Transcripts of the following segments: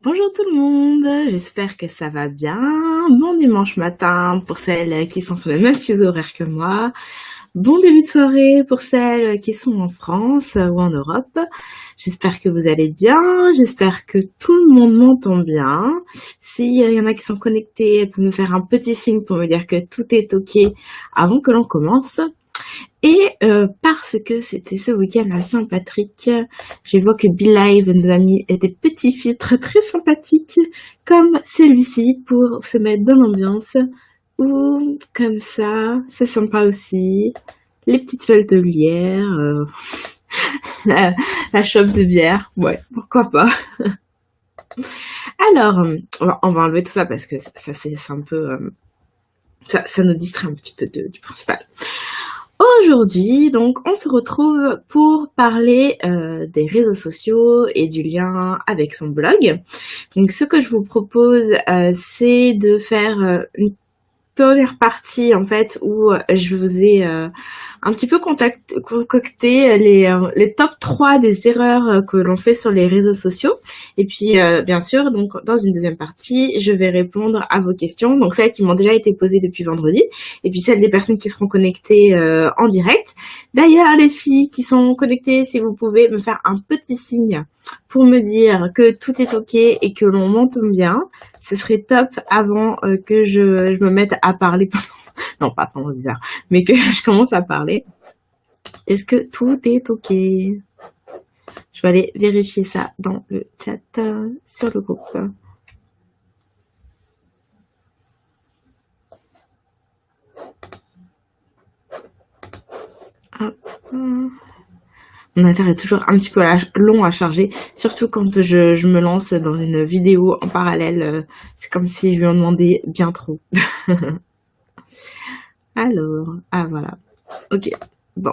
Bonjour tout le monde, j'espère que ça va bien. Bon dimanche matin pour celles qui sont sur le même fuseau horaire que moi. Bon début de soirée pour celles qui sont en France ou en Europe. J'espère que vous allez bien, j'espère que tout le monde m'entend bien. S'il y en a qui sont connectés, pour me faire un petit signe pour me dire que tout est ok avant que l'on commence. Et parce que c'était ce week-end à Saint-Patrick, j'ai vu que Be Live nous a mis des petits filtres très sympathiques comme celui-ci pour se mettre dans l'ambiance. Ou comme ça, c'est sympa aussi. Les petites feuilles de lierre, la chope de bière, ouais, pourquoi pas. Alors, on va enlever tout ça parce que ça c'est un peu... ça nous distrait un petit peu du principal. Aujourd'hui, donc, on se retrouve pour parler des réseaux sociaux et du lien avec son blog. Donc, ce que je vous propose, c'est de faire une première partie, en fait, où je vous ai un petit peu concocté les top 3 des erreurs que l'on fait sur les réseaux sociaux. Et puis, bien sûr, donc, dans une deuxième partie, je vais répondre à vos questions, donc celles qui m'ont déjà été posées depuis vendredi, et puis celles des personnes qui seront connectées en direct. D'ailleurs, les filles qui sont connectées, si vous pouvez me faire un petit signe pour me dire que tout est ok et que l'on m'entend bien, ce serait top avant que je me mette à parler non, pas pendant 10 heures, mais que je commence à parler. Est-ce que tout est ok? Je vais aller vérifier ça dans le chat sur le groupe. Hop. Mon Inter est toujours un petit peu long à charger, surtout quand je me lance dans une vidéo en parallèle. C'est comme si je lui en demandais bien trop. Alors, ah voilà. Ok, bon.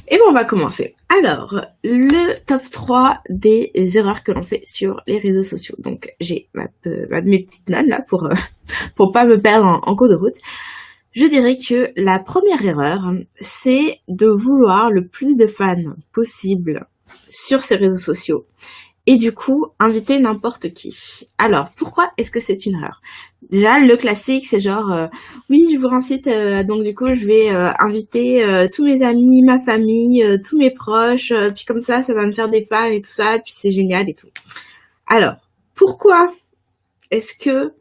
Et bon, on va commencer. Alors, le top 3 des erreurs que l'on fait sur les réseaux sociaux. Donc, j'ai mes petites notes là pour pas me perdre en cours de route. Je dirais que la première erreur, c'est de vouloir le plus de fans possible sur ces réseaux sociaux. Et du coup, inviter n'importe qui. Alors, pourquoi est-ce que c'est une erreur? Déjà, le classique, c'est genre, oui, je vous incite, donc du coup, je vais inviter tous mes amis, ma famille, tous mes proches, puis comme ça va me faire des fans et tout ça, puis c'est génial et tout. Alors, pourquoi est-ce que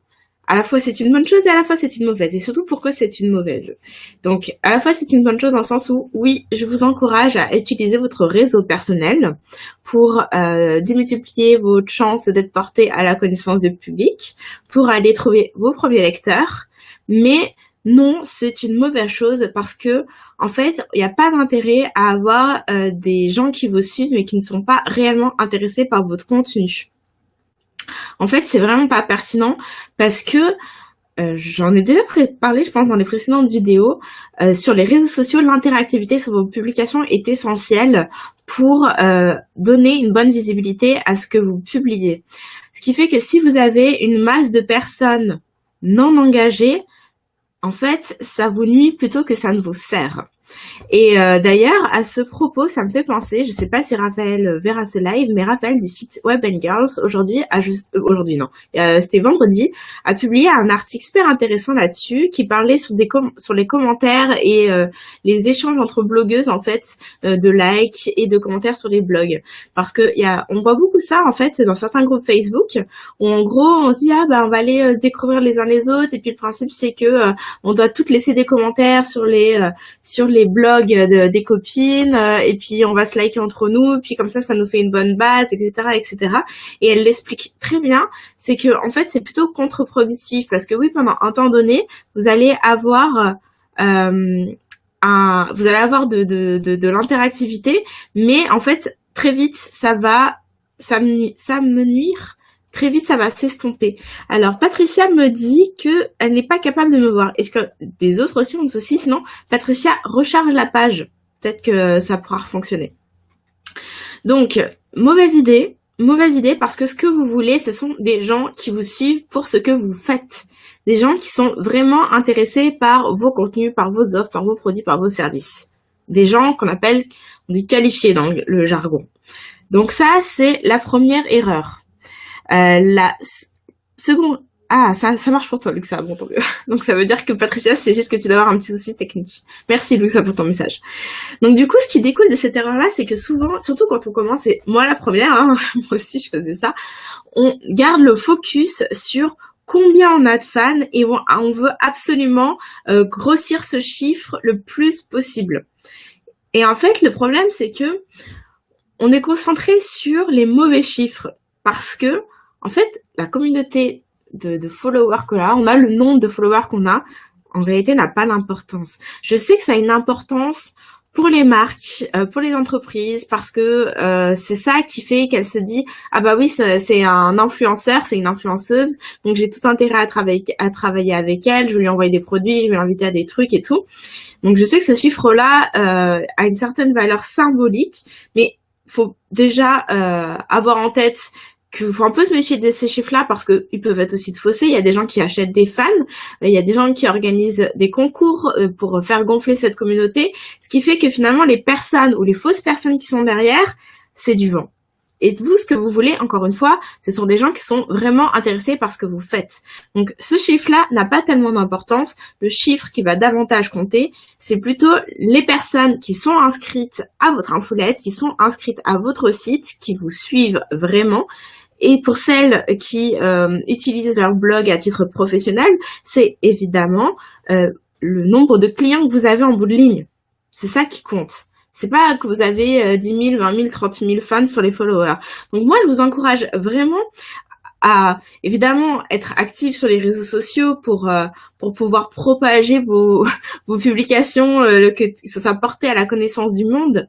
à la fois c'est une bonne chose et à la fois c'est une mauvaise, et surtout pourquoi c'est une mauvaise? Donc à la fois c'est une bonne chose dans le sens où oui, je vous encourage à utiliser votre réseau personnel pour démultiplier votre chance d'être porté à la connaissance du public, pour aller trouver vos premiers lecteurs, mais non, c'est une mauvaise chose parce que en fait, il n'y a pas d'intérêt à avoir des gens qui vous suivent mais qui ne sont pas réellement intéressés par votre contenu. En fait, c'est vraiment pas pertinent parce que j'en ai déjà parlé, je pense, dans les précédentes vidéos. Sur les réseaux sociaux, l'interactivité sur vos publications est essentielle pour donner une bonne visibilité à ce que vous publiez. Ce qui fait que si vous avez une masse de personnes non engagées, en fait, ça vous nuit plutôt que ça ne vous sert. Et d'ailleurs, à ce propos, ça me fait penser, je sais pas si Raphaël verra ce live, mais Raphaël du site Web & Girls, aujourd'hui non, c'était vendredi, a publié un article super intéressant là-dessus, qui parlait sur les commentaires et les échanges entre blogueuses, en fait, de likes et de commentaires sur les blogs. Parce que on voit beaucoup ça, en fait, dans certains groupes Facebook, où en gros, on se dit, ah bah on va aller se découvrir les uns les autres, et puis le principe, c'est que on doit toutes laisser des commentaires sur les blogs des copines, et puis on va se liker entre nous, puis comme ça nous fait une bonne base, etc., etc. Et elle l'explique très bien, c'est que en fait c'est plutôt contre-productif parce que oui, pendant un temps donné, vous allez avoir de l'interactivité, mais en fait très vite ça me nuire. Très vite, ça va s'estomper. Alors, Patricia me dit qu'elle n'est pas capable de me voir. Est-ce que des autres aussi ont ce souci? Sinon, Patricia, recharge la page. Peut-être que ça pourra fonctionner. Donc, mauvaise idée parce que ce que vous voulez, ce sont des gens qui vous suivent pour ce que vous faites. Des gens qui sont vraiment intéressés par vos contenus, par vos offres, par vos produits, par vos services. Des gens on dit qualifiés dans le jargon. Donc ça, c'est la première erreur. La seconde... Ah, ça marche pour toi, Luxa. Bon, tant mieux. Donc, ça veut dire que Patricia, c'est juste que tu dois avoir un petit souci technique. Merci, Luxa, pour ton message. Donc, du coup, ce qui découle de cette erreur-là, c'est que souvent, surtout quand on commence, et moi la première, hein, moi aussi, je faisais ça, on garde le focus sur combien on a de fans et on veut absolument grossir ce chiffre le plus possible. Et en fait, le problème, c'est que on est concentré sur les mauvais chiffres parce que, en fait, la communauté de followers qu'on a, on a le nombre de followers qu'on a, en réalité n'a pas d'importance. Je sais que ça a une importance pour les marques, pour les entreprises, parce que c'est ça qui fait qu'elle se dit ah bah oui c'est un influenceur, c'est une influenceuse, donc j'ai tout intérêt à travailler avec elle, je vais lui envoyer des produits, je vais l'inviter à des trucs et tout. Donc je sais que ce chiffre-là a une certaine valeur symbolique, mais faut déjà avoir en tête qu'il faut un peu se méfier de ces chiffres-là parce que ils peuvent être aussi de fausser. Il y a des gens qui achètent des fans, il y a des gens qui organisent des concours pour faire gonfler cette communauté, ce qui fait que finalement les personnes ou les fausses personnes qui sont derrière, c'est du vent. Et vous, ce que vous voulez, encore une fois, ce sont des gens qui sont vraiment intéressés par ce que vous faites. Donc, ce chiffre-là n'a pas tellement d'importance. Le chiffre qui va davantage compter, c'est plutôt les personnes qui sont inscrites à votre infolette, qui sont inscrites à votre site, qui vous suivent vraiment. Et pour celles qui utilisent leur blog à titre professionnel, c'est évidemment le nombre de clients que vous avez en bout de ligne. C'est ça qui compte. C'est pas que vous avez 10 000, 20 000, 30 000 fans sur les followers. Donc moi, je vous encourage vraiment à, évidemment, être actif sur les réseaux sociaux pour pouvoir propager vos publications, que ça soit porté à la connaissance du monde.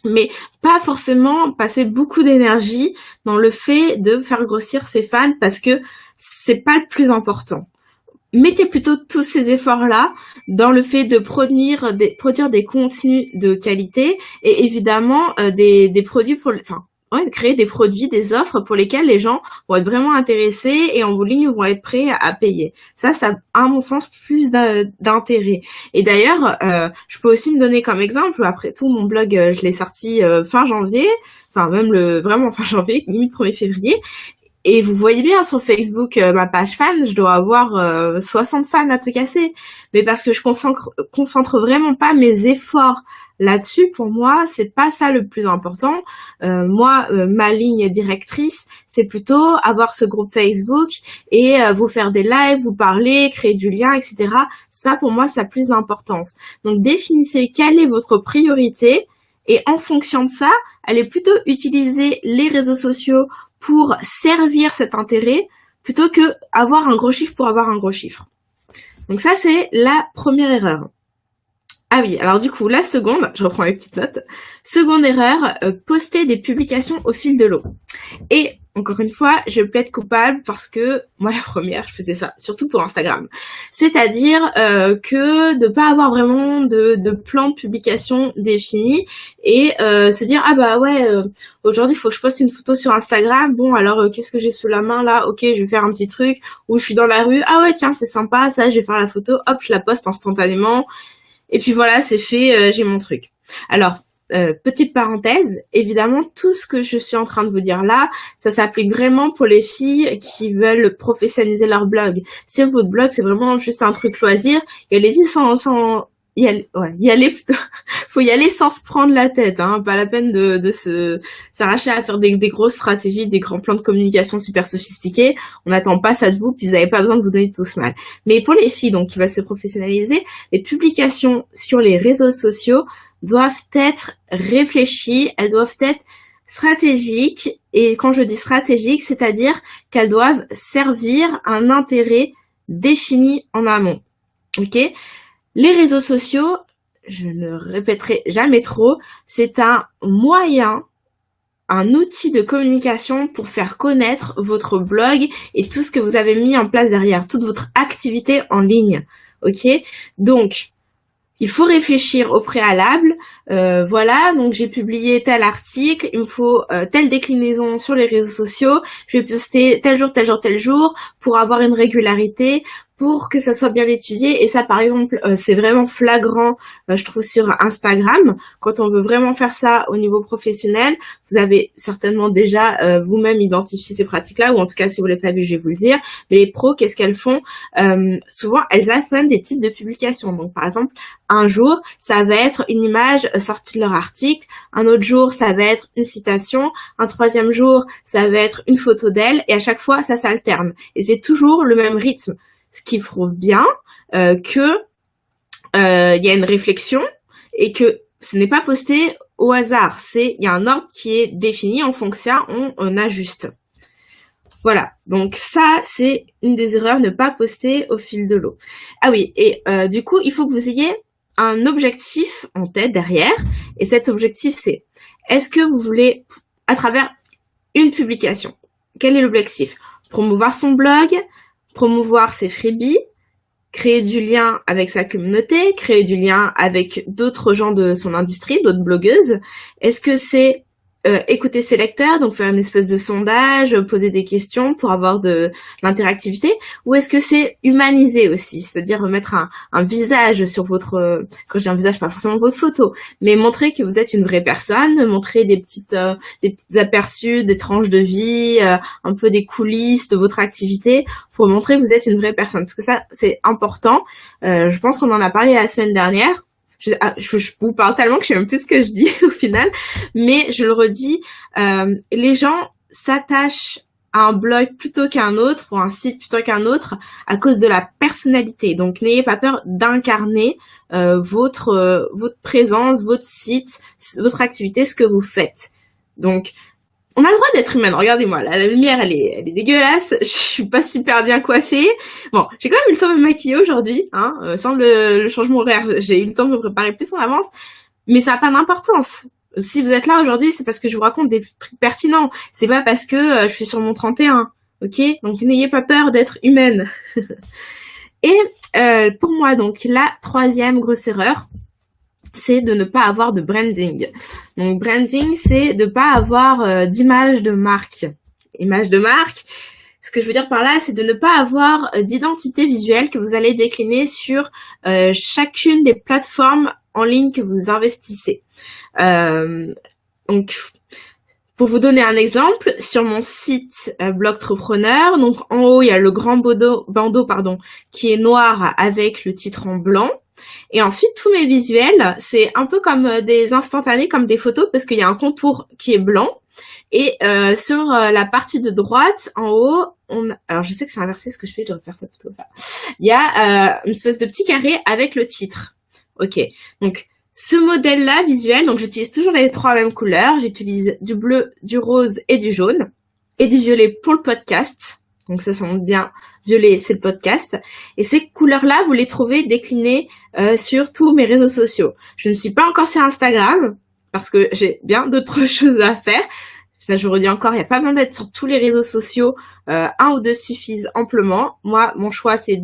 Mais pas forcément passer beaucoup d'énergie dans le fait de faire grossir ses fans parce que c'est pas le plus important. Mettez plutôt tous ces efforts-là dans le fait de produire des contenus de qualité et évidemment des produits créer des produits, des offres pour lesquelles les gens vont être vraiment intéressés et en bout de ligne vont être prêts à payer. Ça a à mon sens plus d'intérêt. Et d'ailleurs, je peux aussi me donner comme exemple, après tout mon blog, je l'ai sorti fin janvier, enfin même vraiment fin janvier, mi-1er février. Et vous voyez bien sur Facebook, ma page fan, je dois avoir 60 fans à tout casser. Mais parce que je concentre vraiment pas mes efforts là-dessus. Pour moi, c'est pas ça le plus important. Moi, ma ligne directrice, c'est plutôt avoir ce groupe Facebook et vous faire des lives, vous parler, créer du lien, etc. Ça, pour moi, ça a plus d'importance. Donc, définissez quelle est votre priorité. Et en fonction de ça, allez plutôt utiliser les réseaux sociaux pour servir cet intérêt plutôt que avoir un gros chiffre pour avoir un gros chiffre. Donc ça, c'est la première erreur. Ah oui, alors du coup, la seconde, je reprends mes petites notes. Seconde erreur, poster des publications au fil de l'eau. Et encore une fois, je plaide coupable parce que moi, la première, je faisais ça, surtout pour Instagram. C'est-à-dire que de pas avoir vraiment de plan de publication défini et se dire ah bah ouais, aujourd'hui il faut que je poste une photo sur Instagram. Bon alors qu'est-ce que j'ai sous la main là? Ok, je vais faire un petit truc. Ou je suis dans la rue. Ah ouais tiens c'est sympa, ça je vais faire la photo. Hop, je la poste instantanément. Et puis voilà, c'est fait, j'ai mon truc. Alors, petite parenthèse, évidemment, tout ce que je suis en train de vous dire là, ça s'applique vraiment pour les filles qui veulent professionnaliser leur blog. Si votre blog, c'est vraiment juste un truc loisir, allez-y y aller plutôt. Faut y aller sans se prendre la tête, hein. Pas la peine de s'arracher à faire des grosses stratégies, des grands plans de communication super sophistiqués. On n'attend pas ça de vous, puis vous n'avez pas besoin de vous donner tous mal. Mais pour les filles, donc, qui veulent se professionnaliser, les publications sur les réseaux sociaux doivent être réfléchies, elles doivent être stratégiques. Et quand je dis stratégique, c'est-à-dire qu'elles doivent servir un intérêt défini en amont. Ok? Les réseaux sociaux, je ne répéterai jamais trop, c'est un moyen, un outil de communication pour faire connaître votre blog et tout ce que vous avez mis en place derrière, toute votre activité en ligne. Ok? Donc, il faut réfléchir au préalable. Voilà, donc j'ai publié tel article, il me faut telle déclinaison sur les réseaux sociaux, je vais poster tel jour, tel jour, tel jour, pour avoir une régularité, pour que ça soit bien étudié. Et ça, par exemple, c'est vraiment flagrant, je trouve, sur Instagram. Quand on veut vraiment faire ça au niveau professionnel, vous avez certainement déjà vous-même identifié ces pratiques-là, ou en tout cas, si vous l'avez pas vu, je vais vous le dire. Mais les pros, qu'est-ce qu'elles font? Souvent, elles affirment des types de publications. Donc, par exemple, un jour, ça va être une image sortie de leur article. Un autre jour, ça va être une citation. Un troisième jour, ça va être une photo d'elle. Et à chaque fois, ça s'alterne. Et c'est toujours le même rythme. Ce qui prouve bien que y a une réflexion et que ce n'est pas posté au hasard. Il y a un ordre qui est défini, en fonction, on ajuste. Voilà, donc ça, c'est une des erreurs, ne pas poster au fil de l'eau. Ah oui, et du coup, il faut que vous ayez un objectif en tête derrière. Et cet objectif, c'est, est-ce que vous voulez, à travers une publication, quel est l'objectif? Promouvoir son blog, promouvoir ses freebies, créer du lien avec sa communauté, créer du lien avec d'autres gens de son industrie, d'autres blogueuses. Est-ce que c'est écouter ses lecteurs, donc faire une espèce de sondage, poser des questions pour avoir de l'interactivité, ou est-ce que c'est humaniser aussi, c'est-à-dire mettre un visage sur votre, quand je dis un visage, pas forcément votre photo, mais montrer que vous êtes une vraie personne, montrer des petites aperçus, des tranches de vie, un peu des coulisses de votre activité, pour montrer que vous êtes une vraie personne, parce que ça c'est important. Je pense qu'on en a parlé la semaine dernière. Je vous parle tellement que je sais même plus ce que je dis au final, mais je le redis, les gens s'attachent à un blog plutôt qu'un autre, ou un site plutôt qu'un autre, à cause de la personnalité. Donc n'ayez pas peur d'incarner votre présence, votre site, votre activité, ce que vous faites. Donc on a le droit d'être humaine. Regardez-moi, la lumière, elle est dégueulasse. Je suis pas super bien coiffée. Bon, j'ai quand même eu le temps de me maquiller aujourd'hui, hein. Sans le changement horaire, j'ai eu le temps de me préparer plus en avance. Mais ça n'a pas d'importance. Si vous êtes là aujourd'hui, c'est parce que je vous raconte des trucs pertinents. C'est pas parce que je suis sur mon 31. Ok? Donc n'ayez pas peur d'être humaine. Et pour moi, donc, la troisième grosse erreur, c'est de ne pas avoir de branding. Donc branding, c'est de pas avoir d'image de marque. Image de marque, ce que je veux dire par là, c'est de ne pas avoir d'identité visuelle que vous allez décliner sur chacune des plateformes en ligne que vous investissez. Donc pour vous donner un exemple, sur mon site Blogtrepreneur, donc en haut il y a le grand bandeau qui est noir avec le titre en blanc. Et ensuite, tous mes visuels, c'est un peu comme des instantanés, comme des photos, parce qu'il y a un contour qui est blanc. Et sur la partie de droite, en haut, alors je sais que c'est inversé ce que je fais, je devrais faire ça plutôt ça. Il y a une espèce de petit carré avec le titre. Ok, donc ce modèle-là visuel, donc j'utilise toujours les trois mêmes couleurs. J'utilise du bleu, du rose et du jaune. Et du violet pour le podcast. Donc ça montre bien, violet c'est le podcast. Et ces couleurs-là, vous les trouvez déclinées sur tous mes réseaux sociaux. Je ne suis pas encore sur Instagram, parce que j'ai bien d'autres choses à faire. Ça, je vous redis encore, il n'y a pas besoin d'être sur tous les réseaux sociaux. Un ou deux suffisent amplement. Moi, mon choix, c'est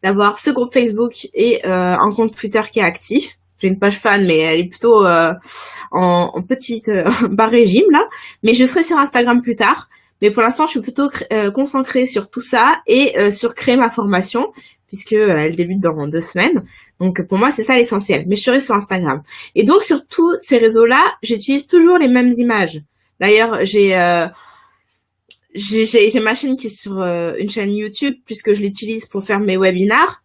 d'avoir ce groupe Facebook et un compte Twitter qui est actif. J'ai une page fan, mais elle est plutôt en petite bas régime, là. Mais je serai sur Instagram plus tard. Mais pour l'instant, je suis plutôt concentrée sur tout ça et sur créer ma formation, puisque elle débute dans 2 semaines. Donc pour moi, c'est ça l'essentiel. Mais je serai sur Instagram. Et donc sur tous ces réseaux-là, j'utilise toujours les mêmes images. D'ailleurs, j'ai ma chaîne qui est sur une chaîne YouTube, puisque je l'utilise pour faire mes webinars.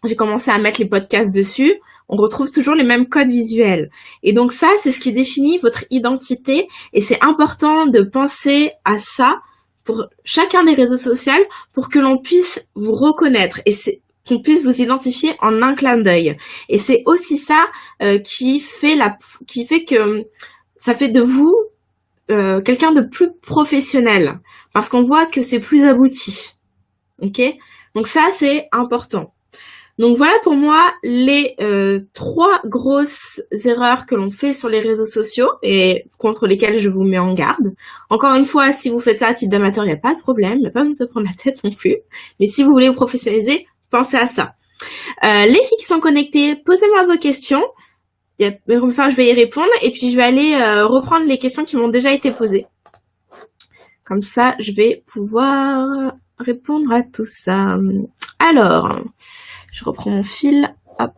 J'ai commencé à mettre les podcasts dessus. On retrouve toujours les mêmes codes visuels. Et donc ça, c'est ce qui définit votre identité. Et c'est important de penser à ça pour chacun des réseaux sociaux pour que l'on puisse vous reconnaître et qu'on puisse vous identifier en un clin d'œil. Et c'est aussi ça qui fait que ça fait de vous quelqu'un de plus professionnel. Parce qu'on voit que c'est plus abouti. Ok? Donc ça, c'est important. Donc voilà pour moi les 3 grosses erreurs que l'on fait sur les réseaux sociaux et contre lesquelles je vous mets en garde. Encore une fois, si vous faites ça à titre d'amateur, il n'y a pas de problème, il n'y a pas besoin de se prendre la tête non plus. Mais si vous voulez vous professionnaliser, pensez à ça. Les filles qui sont connectées, posez-moi vos questions. Comme ça, je vais y répondre et puis je vais aller reprendre les questions qui m'ont déjà été posées. Comme ça, je vais pouvoir répondre à tout ça. Alors, je reprends mon fil. Hop.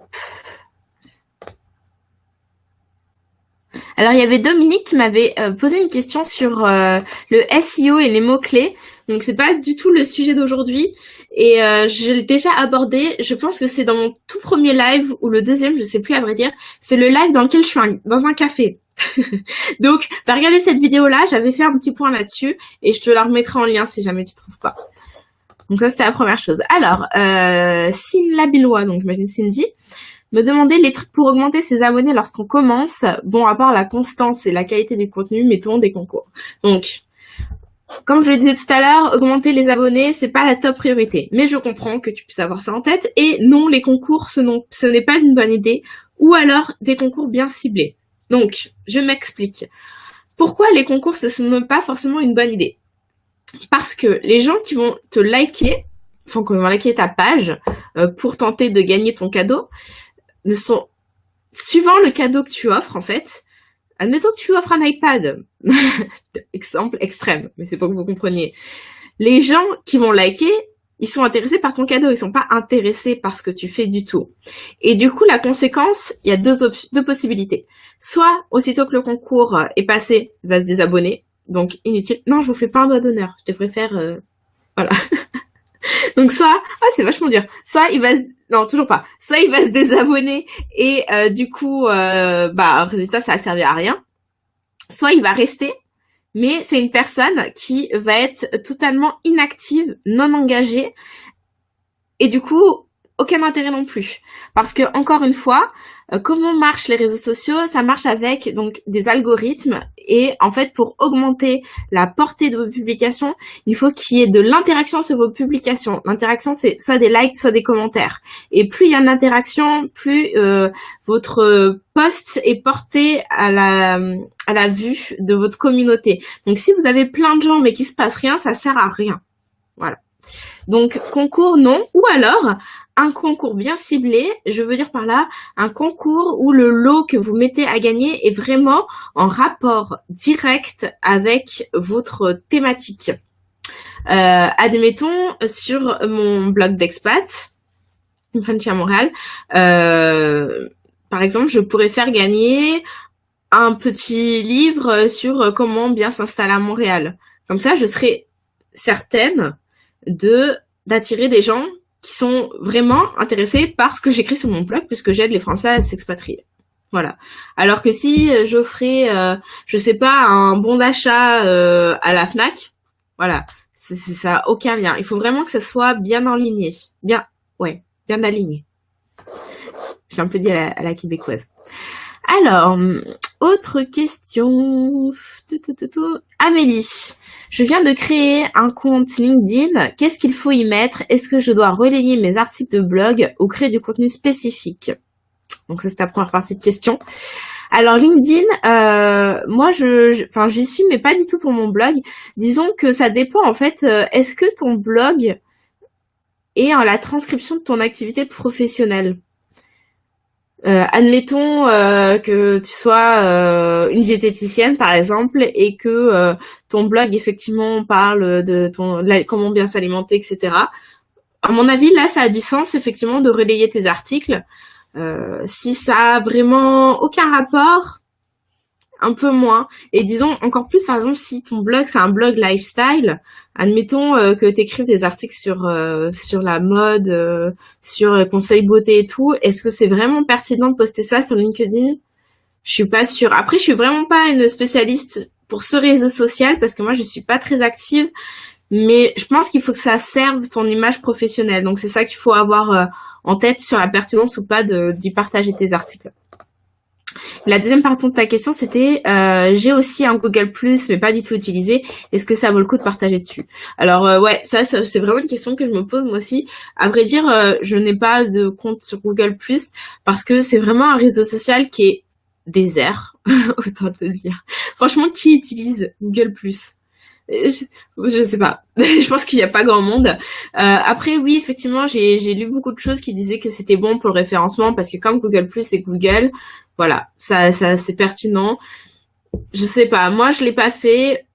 Alors, il y avait Dominique qui m'avait posé une question sur le SEO et les mots-clés. Donc, c'est pas du tout le sujet d'aujourd'hui. Et je l'ai déjà abordé. Je pense que c'est dans mon tout premier live ou le deuxième, je sais plus à vrai dire. C'est le live dans lequel je suis dans un café. Donc, va regarder cette vidéo-là. J'avais fait un petit point là-dessus. Et je te la remettrai en lien si jamais tu trouves pas. Donc, ça, c'était la première chose. Alors, Labillois, donc j'imagine Cindy, me demander les trucs pour augmenter ses abonnés lorsqu'on commence. Bon, à part la constance et la qualité du contenu, mettons des concours. Donc, comme je le disais tout à l'heure, augmenter les abonnés, c'est pas la top priorité. Mais je comprends que tu puisses avoir ça en tête. Et non, les concours, ce n'est pas une bonne idée. Ou alors, des concours bien ciblés. Donc, je m'explique. Pourquoi les concours, ce n'est pas forcément une bonne idée? Parce que les gens qui vont te liker, enfin, qui vont liker ta page, pour tenter de gagner ton cadeau, ne sont, suivant le cadeau que tu offres, en fait, admettons que tu offres un iPad, exemple extrême, mais c'est pour que vous compreniez. Les gens qui vont liker, ils sont intéressés par ton cadeau, ils sont pas intéressés par ce que tu fais du tout. Et du coup, la conséquence, il y a deux possibilités. Soit, aussitôt que le concours est passé, il va se désabonner, donc inutile. Non, je vous fais pas un doigt d'honneur, je devrais faire, voilà. Donc soit, c'est vachement dur. Soit il va, non toujours pas. Soit il va se désabonner et du coup, résultat ça a servi à rien. Soit il va rester, mais c'est une personne qui va être totalement inactive, non engagée et du coup aucun intérêt non plus. Parce que encore une fois, comment marchent les réseaux sociaux? Ça marche avec donc des algorithmes et en fait pour augmenter la portée de vos publications, il faut qu'il y ait de l'interaction sur vos publications. L'interaction c'est soit des likes, soit des commentaires. Et plus il y a d'interaction, plus votre post est porté à la vue de votre communauté. Donc si vous avez plein de gens mais qu'il se passe rien, ça sert à rien. Voilà. Donc concours non, ou alors un concours bien ciblé, je veux dire par là un concours où le lot que vous mettez à gagner est vraiment en rapport direct avec votre thématique. Admettons sur mon blog d'expat, Frenchy à Montréal, par exemple je pourrais faire gagner un petit livre sur comment bien s'installer à Montréal. Comme ça je serai certaine d'attirer des gens qui sont vraiment intéressés par ce que j'écris sur mon blog puisque j'aide les Français à s'expatrier. Voilà. Alors que si j'offrais, je sais pas, un bon d'achat à la Fnac, voilà, ça a aucun lien. Il faut vraiment que ça soit bien aligné. Bien aligné. J'ai un peu dit à la québécoise. Alors, autre question. Amélie, je viens de créer un compte LinkedIn. Qu'est-ce qu'il faut y mettre? Est-ce que je dois relayer mes articles de blog ou créer du contenu spécifique? Donc ça, c'est ta première partie de question. Alors LinkedIn, moi j'y suis mais pas du tout pour mon blog. Disons que ça dépend en fait. Est-ce que ton blog est en la transcription de ton activité professionnelle? Admettons que tu sois une diététicienne par exemple et que ton blog effectivement parle de comment bien s'alimenter, etc. À mon avis, là, ça a du sens effectivement de relayer tes articles. Si ça a vraiment aucun rapport, un peu moins. Et disons encore plus, par exemple, si ton blog c'est un blog lifestyle, admettons que tu écrives des articles sur la mode, sur conseils beauté et tout, est-ce que c'est vraiment pertinent de poster ça sur LinkedIn? Je suis pas sûre. Après, je suis vraiment pas une spécialiste pour ce réseau social parce que moi je suis pas très active, mais je pense qu'il faut que ça serve ton image professionnelle. Donc c'est ça qu'il faut avoir en tête sur la pertinence ou pas d'y partager tes articles. La deuxième partie de ta question, c'était j'ai aussi un Google+, mais pas du tout utilisé. Est-ce que ça vaut le coup de partager dessus? Alors ouais, ça c'est vraiment une question que je me pose moi aussi. À vrai dire, je n'ai pas de compte sur Google+, parce que c'est vraiment un réseau social qui est désert, autant te le dire. Franchement, qui utilise Google+? Je sais pas. Je pense qu'il n'y a pas grand monde. Après, oui, effectivement, j'ai lu beaucoup de choses qui disaient que c'était bon pour le référencement parce que comme Google+, c'est Google, voilà, ça c'est pertinent. Je sais pas. Moi, je l'ai pas fait.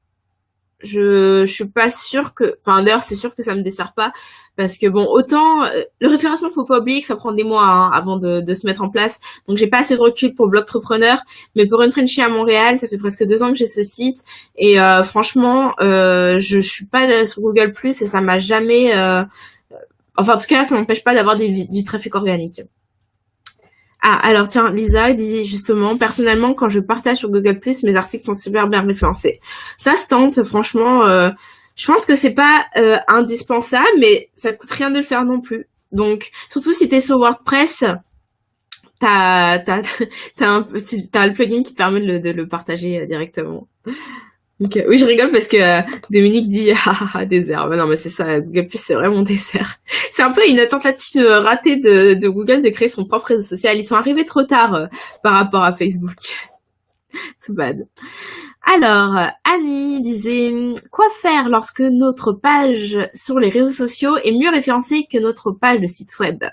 Je suis pas sûre que, enfin d'ailleurs c'est sûr que ça me dessert pas parce que bon autant le référencement faut pas oublier que ça prend des mois hein, avant de se mettre en place. Donc j'ai pas assez de recul pour Blogtrepreneur, mais pour une Frenchie à Montréal, ça fait presque 2 ans que j'ai ce site et franchement je suis pas sur Google Plus et ça m'a jamais, enfin en tout cas ça m'empêche pas d'avoir du trafic organique. Ah, alors tiens, Lisa dit justement, personnellement, quand je partage sur Google+, mes articles sont super bien référencés. Ça se tente, franchement, je pense que c'est pas indispensable, mais ça coûte rien de le faire non plus. Donc, surtout si t'es sur WordPress, t'as le plugin qui te permet de le partager directement. Donc, oui, je rigole parce que Dominique dit désert. Non, mais c'est ça, Google+, c'est vraiment désert. C'est un peu une tentative ratée de Google de créer son propre réseau social. Ils sont arrivés trop tard par rapport à Facebook. Too bad. Alors, Annie disait « Quoi faire lorsque notre page sur les réseaux sociaux est mieux référencée que notre page de site web ?»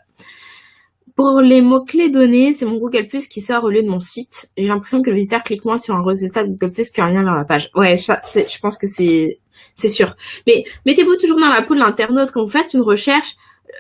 Pour les mots-clés donnés, c'est mon Google Plus qui sort au lieu de mon site. J'ai l'impression que le visiteur clique moins sur un résultat de Google Plus qu'un lien vers la page. Ouais, je pense que c'est sûr. Mais mettez-vous toujours dans la peau de l'internaute quand vous faites une recherche.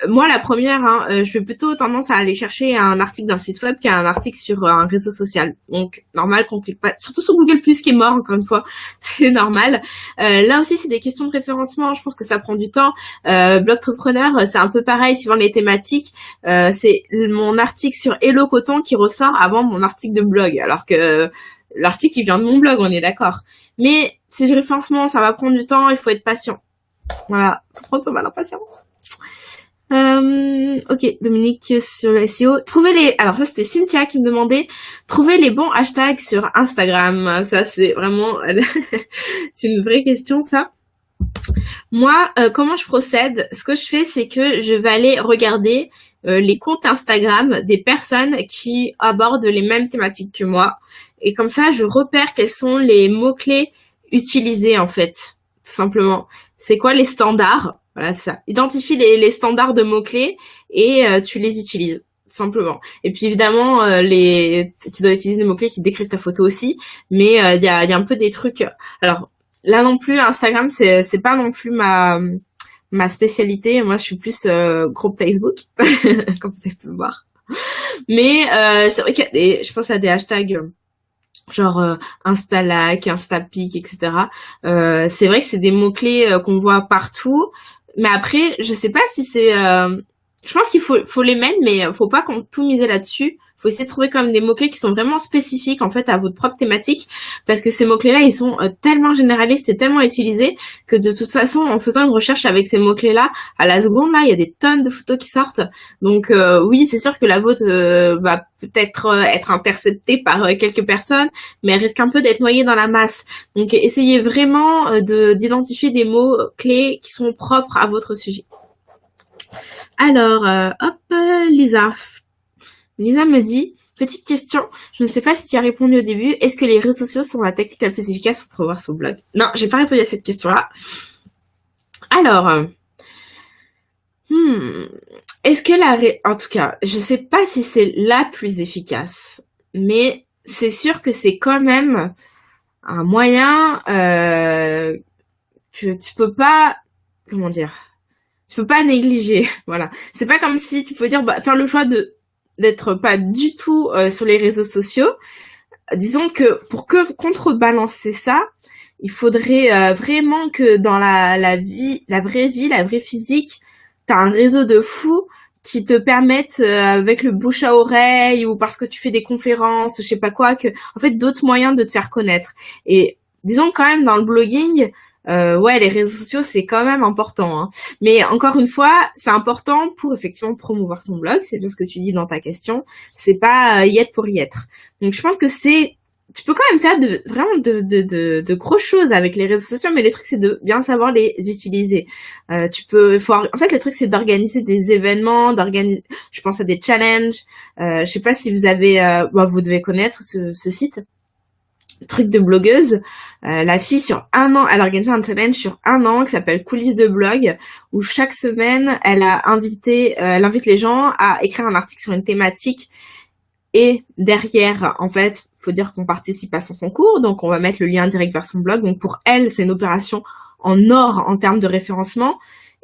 Moi, la première, je vais plutôt tendance à aller chercher un article d'un site web qu'un article sur un réseau social. Donc, normal qu'on clique pas, surtout sur Google+, qui est mort, encore une fois. C'est normal. Là aussi, c'est des questions de référencement. Je pense que ça prend du temps. Blogtrepreneur, c'est un peu pareil, suivant les thématiques. C'est mon article sur Hello Coton qui ressort avant mon article de blog. Alors que l'article, il vient de mon blog, on est d'accord. Mais c'est du référencement, ça va prendre du temps, il faut être patient. Voilà. Faut prendre son mal en patience. Ok, Dominique sur le SEO. Alors ça c'était Cynthia qui me demandait, trouver les bons hashtags sur Instagram. Ça c'est vraiment, c'est une vraie question ça. Moi, comment je procède? Ce que je fais, c'est que je vais aller regarder les comptes Instagram des personnes qui abordent les mêmes thématiques que moi. Et comme ça, je repère quels sont les mots-clés utilisés en fait, tout simplement. C'est quoi les standards? Voilà, c'est ça. Identifie les standards de mots-clés et tu les utilises, simplement. Et puis évidemment, tu dois utiliser des mots-clés qui décrivent ta photo aussi, mais il y a un peu des trucs. Alors là non plus, Instagram, c'est pas non plus ma spécialité. Moi, je suis plus groupe Facebook, comme vous avez pu le voir. Mais c'est vrai qu'il y a je pense à des hashtags genre Instalac, Instapic, etc. C'est vrai que c'est des mots-clés qu'on voit partout. Mais après, je sais pas si c'est... Je pense qu'il faut les mettre, mais faut pas tout miser là-dessus. Faut essayer de trouver quand même des mots-clés qui sont vraiment spécifiques en fait à votre propre thématique, parce que ces mots-clés-là, ils sont tellement généralistes et tellement utilisés que de toute façon, en faisant une recherche avec ces mots-clés-là, à la seconde, là, il y a des tonnes de photos qui sortent. Donc oui, c'est sûr que la vôtre va peut-être être interceptée par quelques personnes, mais elle risque un peu d'être noyée dans la masse. Donc essayez vraiment d'identifier des mots-clés qui sont propres à votre sujet. Alors, Lisa. Lisa me dit, petite question, je ne sais pas si tu as répondu au début, est-ce que les réseaux sociaux sont la technique la plus efficace pour promouvoir son blog? Non, j'ai pas répondu à cette question-là. Alors, est-ce que en tout cas, je sais pas si c'est la plus efficace, mais c'est sûr que c'est quand même un moyen que tu peux pas, comment dire, tu peux pas négliger. Voilà, c'est pas comme si tu peux dire faire le choix d'être pas du tout sur les réseaux sociaux. Disons que pour contrebalancer ça, il faudrait vraiment que dans la vraie vie, la vraie physique, t'as un réseau de fous qui te permettent avec le bouche à oreille ou parce que tu fais des conférences, je sais pas quoi, en fait d'autres moyens de te faire connaître. Et disons quand même dans le blogging, ouais, les réseaux sociaux, c'est quand même important, hein. Mais encore une fois, c'est important pour effectivement promouvoir son blog. C'est bien ce que tu dis dans ta question. C'est pas y être pour y être. Donc, je pense que tu peux quand même faire vraiment de grosses choses avec les réseaux sociaux, mais le truc, c'est de bien savoir les utiliser. En fait, le truc, c'est d'organiser des événements, je pense à des challenges. Je sais pas si vous avez, vous devez connaître ce site. Truc de blogueuse, la fille sur 1 an, elle a organisé un challenge sur 1 an qui s'appelle Coulisses de blog, où chaque semaine elle invite les gens à écrire un article sur une thématique et derrière, en fait, faut dire qu'on participe à son concours, donc on va mettre le lien direct vers son blog. Donc pour elle, c'est une opération en or en termes de référencement.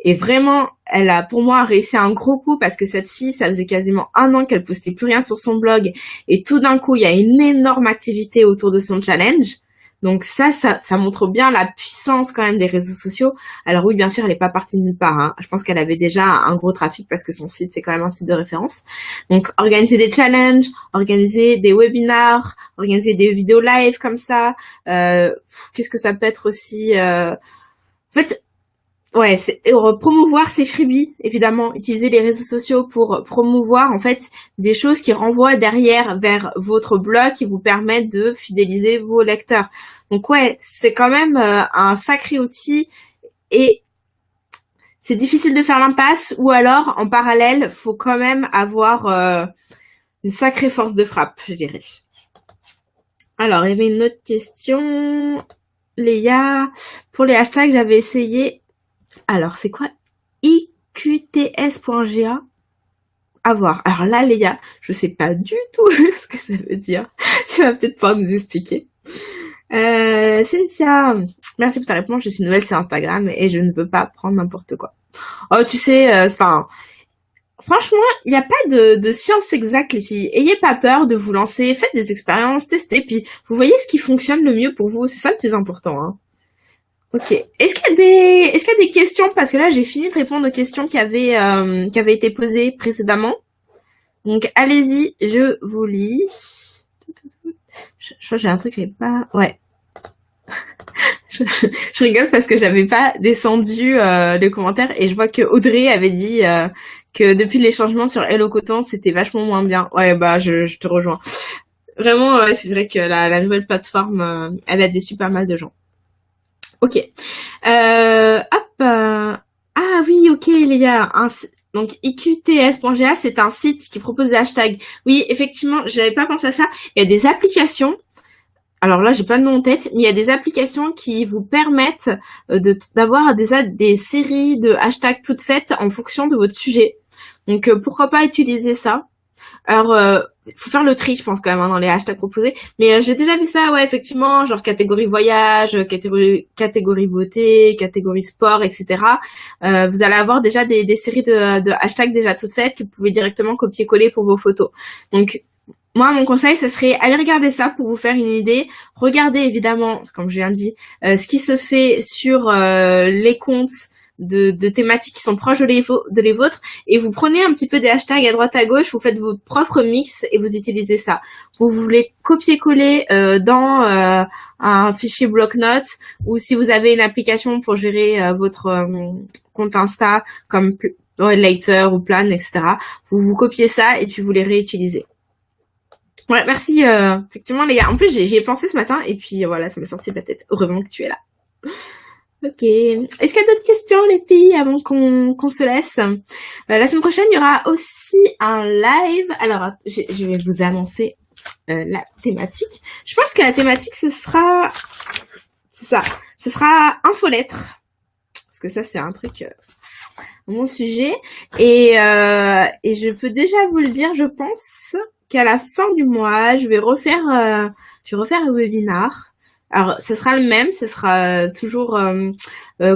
Et vraiment, elle a, pour moi, réussi un gros coup parce que cette fille, ça faisait quasiment 1 an qu'elle postait plus rien sur son blog. Et tout d'un coup, il y a une énorme activité autour de son challenge. Donc ça montre bien la puissance quand même des réseaux sociaux. Alors oui, bien sûr, elle n'est pas partie de nulle part, hein. Je pense qu'elle avait déjà un gros trafic parce que son site, c'est quand même un site de référence. Donc organiser des challenges, organiser des webinars, organiser des vidéos live comme ça. Qu'est-ce que ça peut être aussi En fait, ouais, c'est promouvoir ses freebies, évidemment, utiliser les réseaux sociaux pour promouvoir en fait des choses qui renvoient derrière vers votre blog qui vous permettent de fidéliser vos lecteurs. Donc ouais, c'est quand même un sacré outil et c'est difficile de faire l'impasse ou alors en parallèle, faut quand même avoir une sacrée force de frappe, je dirais. Alors, il y avait une autre question, Léa, pour les hashtags, j'avais essayé. Alors, c'est quoi iqts.ga? À voir. Alors là, Léa, je sais pas du tout ce que ça veut dire. Tu vas peut-être pouvoir nous expliquer. Cynthia, merci pour ta réponse. Je suis nouvelle sur Instagram et je ne veux pas prendre n'importe quoi. Oh, tu sais, enfin, franchement, il n'y a pas de science exacte, les filles. Ayez pas peur de vous lancer, faites des expériences, testez, puis vous voyez ce qui fonctionne le mieux pour vous. C'est ça le plus important, hein. Ok. Est-ce qu'il y a des questions? Parce que là, j'ai fini de répondre aux questions qui avaient été posées précédemment. Donc, allez-y, je vous lis. Je crois que j'ai un truc que j'ai pas... Ouais. je rigole parce que j'avais pas descendu les commentaires et je vois que Audrey avait dit que depuis les changements sur Hello Coton, c'était vachement moins bien. Ouais, bah, je te rejoins. Vraiment, c'est vrai que la nouvelle plateforme, elle a déçu pas mal de gens. Ok. Ah oui, ok, les gars. Donc, iqts.ga, c'est un site qui propose des hashtags. Oui, effectivement, j'avais pas pensé à ça. Il y a des applications. Alors là, j'ai pas de nom en tête, mais il y a des applications qui vous permettent d'avoir des séries de hashtags toutes faites en fonction de votre sujet. Donc, pourquoi pas utiliser ça? Alors, faut faire le tri, je pense, quand même, hein, dans les hashtags proposés. Mais j'ai déjà vu ça, ouais, effectivement, genre catégorie voyage, catégorie beauté, catégorie sport, etc. Vous allez avoir déjà des séries de hashtags déjà toutes faites que vous pouvez directement copier-coller pour vos photos. Donc, moi, mon conseil, ce serait aller regarder ça pour vous faire une idée. Regardez, évidemment, comme je viens de dire, ce qui se fait sur les comptes de thématiques qui sont proches de les vôtres et vous prenez un petit peu des hashtags à droite à gauche, vous faites votre propre mix et vous utilisez ça. Vous voulez copier-coller dans un fichier bloc-notes ou si vous avez une application pour gérer votre compte Insta comme Later ou Plan, etc. Vous copiez ça et puis vous les réutilisez. Ouais, merci. Effectivement, les gars. En plus, j'y ai pensé ce matin et puis voilà, ça m'est sorti de la tête. Heureusement que tu es là. Ok. Est-ce qu'il y a d'autres questions, les filles, avant qu'on se laisse? La semaine prochaine, il y aura aussi un live. Alors, je vais vous annoncer la thématique. Je pense que la thématique, ce sera... C'est ça. Ce sera infolettre. Parce que ça, c'est un truc... mon sujet. Et je peux déjà vous le dire, je pense qu'à la fin du mois, je vais refaire un webinar. Alors, ce sera le même, ce sera toujours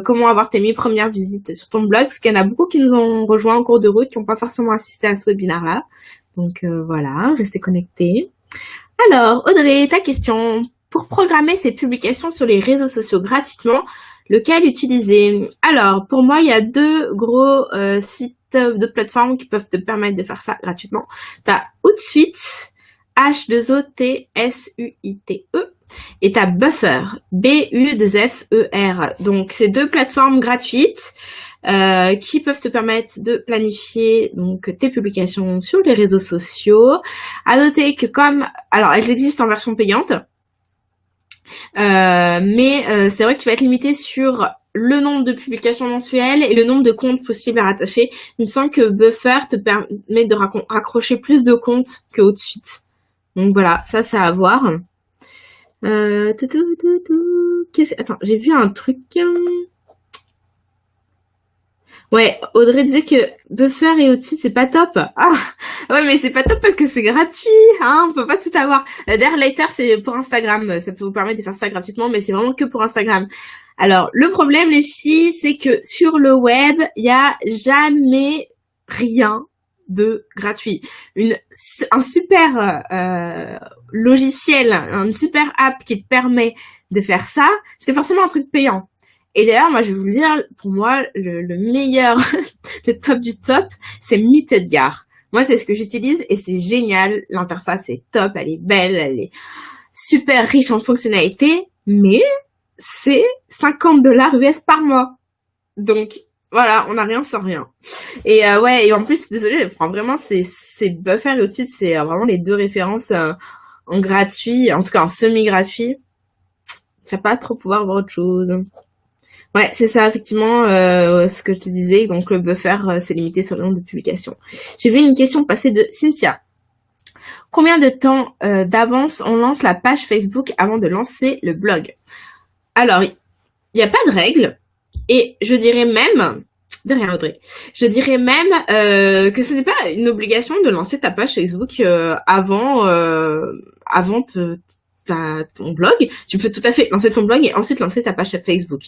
comment avoir tes 1000 premières visites sur ton blog, parce qu'il y en a beaucoup qui nous ont rejoints en cours de route, qui n'ont pas forcément assisté à ce webinaire-là. Donc voilà, restez connectés. Alors, Audrey, ta question. Pour programmer ses publications sur les réseaux sociaux gratuitement, lequel utiliser? Alors, pour moi, il y a deux gros sites de plateformes qui peuvent te permettre de faire ça gratuitement. T'as Hootsuite, H2OTSUITE, et t'as Buffer, BUFER. Donc, c'est deux plateformes gratuites qui peuvent te permettre de planifier donc tes publications sur les réseaux sociaux. À noter que alors elles existent en version payante, mais c'est vrai que tu vas être limité sur le nombre de publications mensuelles et le nombre de comptes possibles à rattacher. Il me semble que Buffer te permet de raccrocher plus de comptes que Hootsuite. Donc voilà, ça c'est à voir. Attends, j'ai vu un truc. Ouais, Audrey disait que Buffer et Outfit, c'est pas top. Ah, ouais, mais c'est pas top parce que c'est gratuit, hein, on peut pas tout avoir. D'ailleurs, Lighter, c'est pour Instagram, ça peut vous permettre de faire ça gratuitement, mais c'est vraiment que pour Instagram. Alors, le problème, les filles, c'est que sur le web, il y a jamais rien de gratuit. Un super logiciel, une super app qui te permet de faire ça, c'est forcément un truc payant. Et d'ailleurs, moi, je vais vous le dire, pour moi, le meilleur, le top du top, c'est Meet Edgar. Moi, c'est ce que j'utilise et c'est génial. L'interface est top, elle est belle, elle est super riche en fonctionnalités, mais c'est 50 $ US par mois. Donc, voilà, on n'a rien sans rien. Et ouais, et en plus, désolé, enfin, vraiment, c'est Buffer et au-dessus, c'est vraiment les deux références en gratuit, en tout cas en semi-gratuit. Tu vas pas trop pouvoir voir autre chose. Ouais, c'est ça, effectivement, ce que je te disais. Donc, le buffer, c'est limité sur le nombre de publications. J'ai vu une question passer de Cynthia. Combien de temps d'avance on lance la page Facebook avant de lancer le blog? Alors, il n'y a pas de règle. Et je dirais même, de rien Audrey, je dirais même que ce n'est pas une obligation de lancer ta page Facebook avant ton blog. Tu peux tout à fait lancer ton blog et ensuite lancer ta page Facebook.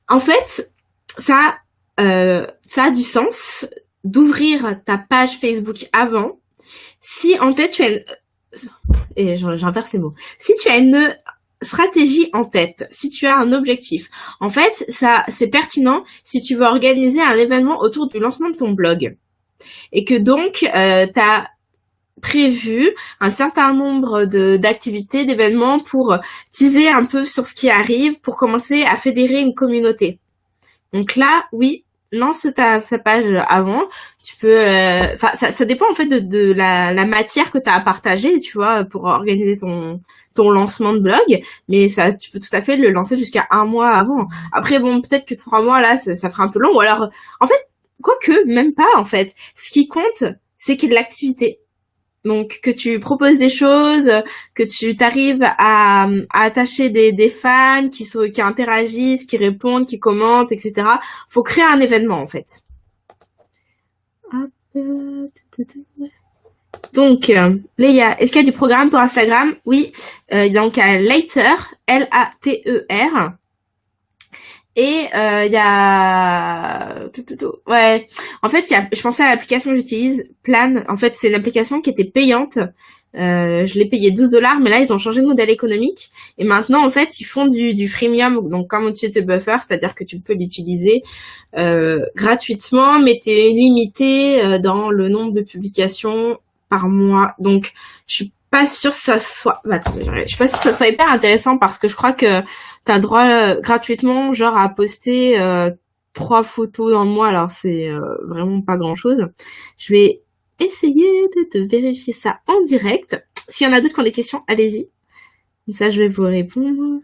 En fait, ça a du sens d'ouvrir ta page Facebook avant si en tête tu as et j'inverse ces mots. Si tu as une stratégie en tête, si tu as un objectif. En fait, ça c'est pertinent si tu veux organiser un événement autour du lancement de ton blog. Et que donc tu as prévu un certain nombre d'activités, d'événements pour teaser un peu sur ce qui arrive, pour commencer à fédérer une communauté. Donc là, oui, lance ta page avant. Tu peux, enfin, ça dépend en fait de la matière que tu as à partager, tu vois, pour organiser ton lancement de blog. Mais ça, tu peux tout à fait le lancer jusqu'à 1 mois avant. Après, bon, peut-être que 3 mois là, ça fera un peu long. Ou alors, en fait, quoique, même pas en fait. Ce qui compte, c'est qu'il y ait de l'activité. Donc que tu proposes des choses, que tu t'arrives à attacher des fans qui interagissent, qui répondent, qui commentent, etc. Faut créer un événement en fait. Donc Léa, est-ce qu'il y a du programme pour Instagram? Oui, donc il y a Later, Later. Et il y a ouais, en fait je pensais à l'application que j'utilise, Plan. En fait c'est une application qui était payante, je l'ai payé 12 $, mais là ils ont changé de modèle économique et maintenant en fait ils font du freemium, donc comme au-dessus de tes buffers, c'est-à-dire que tu peux l'utiliser gratuitement, mais t'es limité dans le nombre de publications par mois. Donc je suis pas sûre que ça soit, je suis pas sûre que ça soit hyper intéressant parce que je crois que t'as droit gratuitement genre à poster 3 photos dans le mois, alors c'est vraiment pas grand chose. Je vais essayer de te vérifier ça en direct. S'il y en a d'autres qui ont des questions, allez-y. Comme ça je vais vous répondre.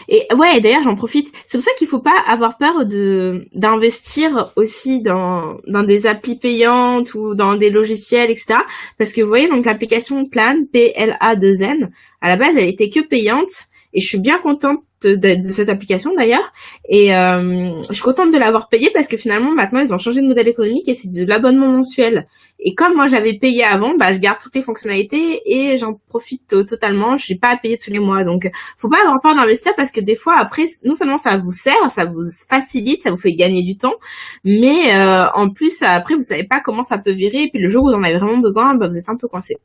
Et ouais, d'ailleurs j'en profite. C'est pour ça qu'il faut pas avoir peur d'investir aussi dans des applis payantes ou dans des logiciels, etc. Parce que vous voyez, donc l'application Plan, P-L-A-2-N, à la base elle était que payante. Et je suis bien contente de cette application d'ailleurs. Et je suis contente de l'avoir payée parce que finalement maintenant ils ont changé de modèle économique et c'est de l'abonnement mensuel. Et comme moi j'avais payé avant, bah je garde toutes les fonctionnalités et j'en profite totalement. Je n'ai pas à payer tous les mois. Donc faut pas avoir peur d'investir parce que des fois après, non seulement ça vous sert, ça vous facilite, ça vous fait gagner du temps, mais en plus après vous savez pas comment ça peut virer. Et puis le jour où vous en avez vraiment besoin, bah vous êtes un peu coincé.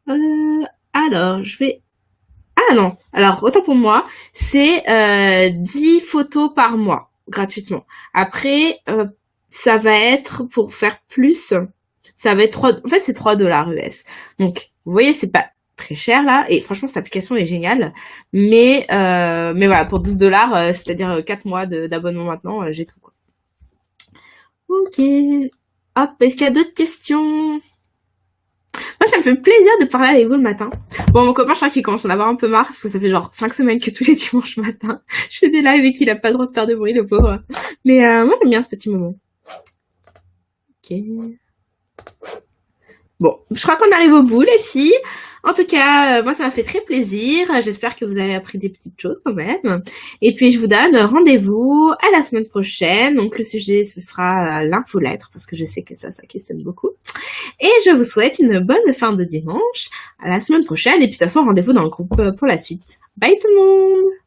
Alors je vais... Ah non, alors autant pour moi, c'est 10 photos par mois, gratuitement. Après, ça va être, pour faire plus, ça va être en fait c'est 3 $ US. Donc, vous voyez, c'est pas très cher là, et franchement cette application est géniale. Mais voilà, pour 12 $, c'est-à-dire 4 mois d'abonnement maintenant, j'ai tout quoi. Ok. Hop, est-ce qu'il y a d'autres questions? Moi, ça me fait plaisir de parler avec vous le matin. Bon, mon copain, je crois qu'il commence à en avoir un peu marre, parce que ça fait genre 5 semaines que tous les dimanches matin, je fais des lives et qu'il a pas le droit de faire de bruit, le pauvre. Mais moi, j'aime bien ce petit moment. Ok. Bon, je crois qu'on arrive au bout, les filles. En tout cas, moi, ça m'a fait très plaisir. J'espère que vous avez appris des petites choses quand même. Et puis, je vous donne rendez-vous à la semaine prochaine. Donc, le sujet, ce sera l'infolettre, parce que je sais que ça questionne beaucoup. Et je vous souhaite une bonne fin de dimanche. À la semaine prochaine. Et puis, de toute façon, rendez-vous dans le groupe pour la suite. Bye tout le monde!